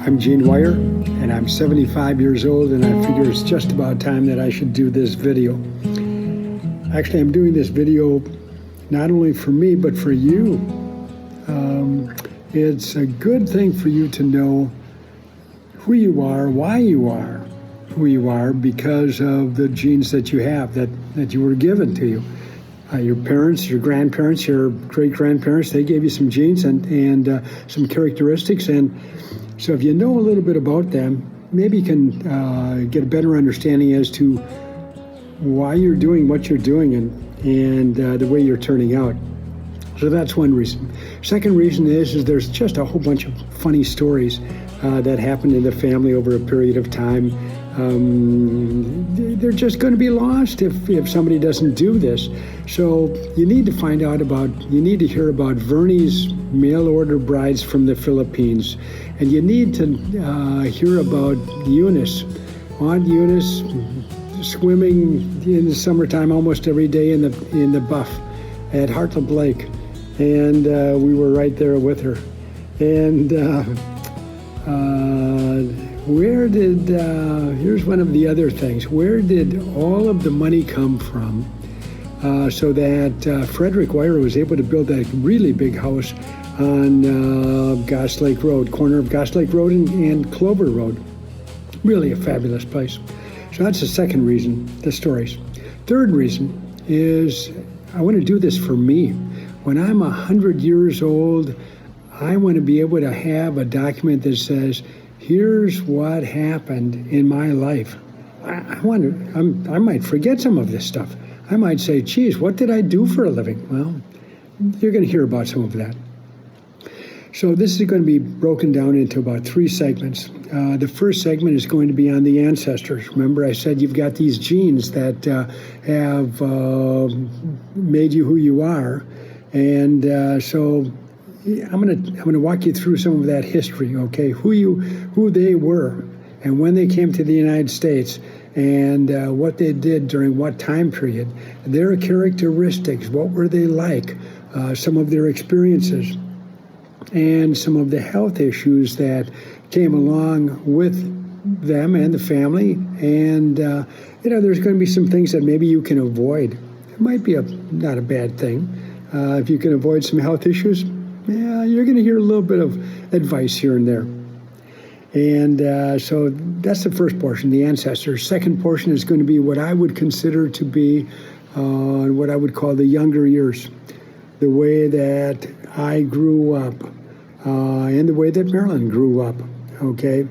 I'm Gene Weyer, and I'm 75 years old, and I figure it's just about time that I should do this video. Actually, I'm doing this video not only for me, but for you. It's a good thing for you to know who you are, why you are who you are, because of the genes that you have, that you were given to you. Your parents, your grandparents, your great-grandparents, they gave you some genes and some characteristics. And so if you know a little bit about them, maybe you can get a better understanding as to why you're doing what you're doing and the way you're turning out. So that's one reason. Second reason is there's just a whole bunch of funny stories that happened in the family over a period of time. They're just going to be lost if somebody doesn't do this. So you need to you need to hear about Vernie's mail order brides from the Philippines. And you need to hear about Eunice, Aunt Eunice, swimming in the summertime almost every day in the Buff at Hartland Lake. And we were right there with her. And here's one of the other things. Where did all of the money come from so that Frederick Weyer was able to build that really big house on Goss Lake Road, corner of Goss Lake Road and Clover Road? Really a fabulous place. So that's the second reason, the stories. Third reason is I want to do this for me. When I'm 100 years old, I want to be able to have a document that says, here's what happened in my life. I wonder, I might forget some of this stuff. I might say, geez, what did I do for a living? Well, you're going to hear about some of that. So this is going to be broken down into about 3 segments. The first segment is going to be on the ancestors. Remember, I said you've got these genes that have made you who you are. And so I'm gonna walk you through some of that history, okay? Who they were, and when they came to the United States, and what they did during what time period, their characteristics, what were they like, some of their experiences, and some of the health issues that came along with them and the family. And there's going to be some things that maybe you can avoid. It might be not a bad thing if you can avoid some health issues. Yeah, you're going to hear a little bit of advice here and there. And so that's the first portion, the ancestors. Second portion is going to be what I would consider to be what I would call the younger years, the way that I grew up, and the way that Marilyn grew up, okay?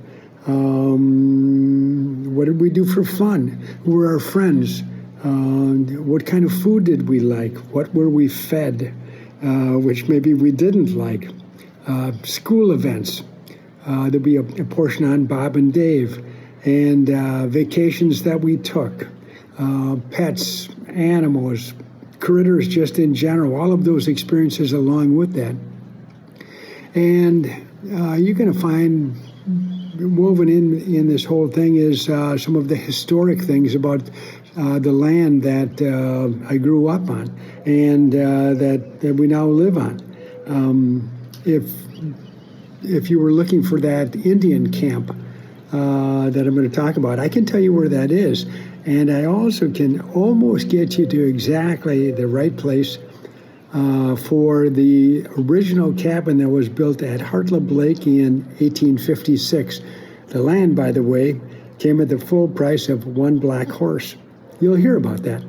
What did we do for fun? Who were our friends? What kind of food did we like? What were we fed? Which maybe we didn't like. School events. There'll be a portion on Bob and Dave, and vacations that we took. Pets, animals, critters just in general, all of those experiences along with that. And you're going to find woven in this whole thing is some of the historic things about the land that I grew up on and that we now live on. If you were looking for that Indian camp that I'm going to talk about, I can tell you where that is. And I also can almost get you to exactly the right place for the original cabin that was built at Hartland Lake in 1856. The land, by the way, came at the full price of one black horse. You'll hear about that.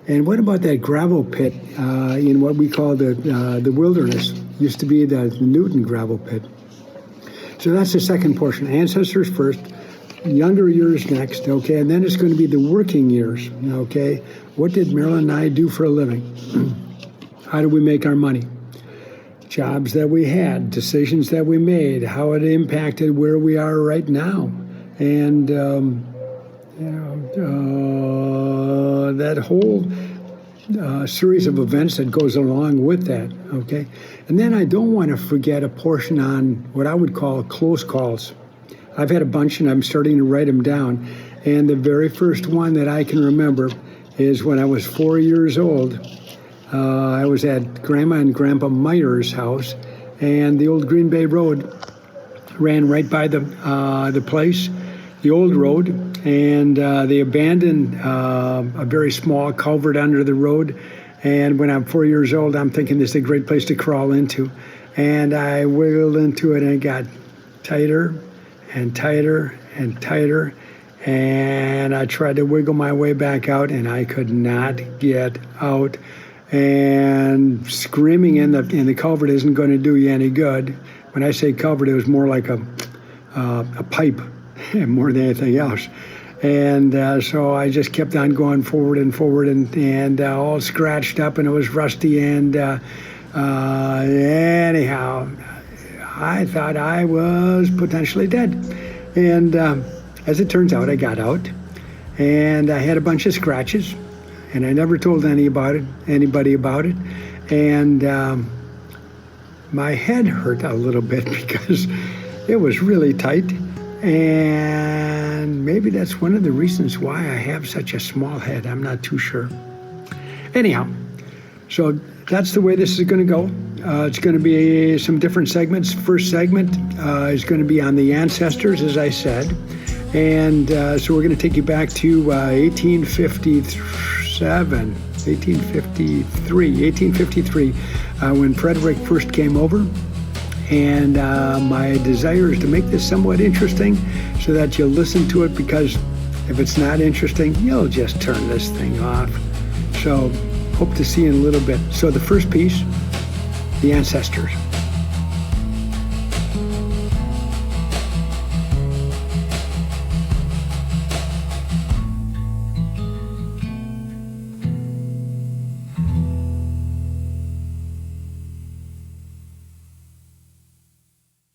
And what about that gravel pit in what we call the wilderness? Used to be the Newton gravel pit. So that's the second portion. Ancestors first, younger years next, okay? And then it's going to be the working years, okay? What did Marilyn and I do for a living? How did we make our money? Jobs that we had, decisions that we made, how it impacted where we are right now. And that whole series of events that goes along with that, okay? And then I don't want to forget a portion on what I would call close calls. I've had a bunch, and I'm starting to write them down. And the very first one that I can remember is when I was 4 years old. I was at Grandma and Grandpa Meyer's house, and the old Green Bay Road ran right by the place, the old road, and they abandoned a very small culvert under the road. And when I'm 4 years old, I'm thinking this is a great place to crawl into. And I wiggled into it, and it got tighter and tighter and tighter. And I tried to wiggle my way back out, and I could not get out. And screaming in the culvert isn't going to do you any good. When I say culvert, it was more like a pipe more than anything else. And so I just kept on going forward and forward, and all scratched up, and it was rusty. And anyhow, I thought I was potentially dead. And as it turns out, I got out, and I had a bunch of scratches, and I never told anybody about it. And my head hurt a little bit because it was really tight. And maybe that's one of the reasons why I have such a small head. I'm not too sure. Anyhow, so that's the way this is going to go. It's going to be some different segments. First segment is going to be on the ancestors, as I said. And so we're going to take you back to 1853, when Frederick first came over. And my desire is to make this somewhat interesting so that you'll listen to it, because if it's not interesting, you'll just turn this thing off. So hope to see you in a little bit. So the first piece, the ancestors.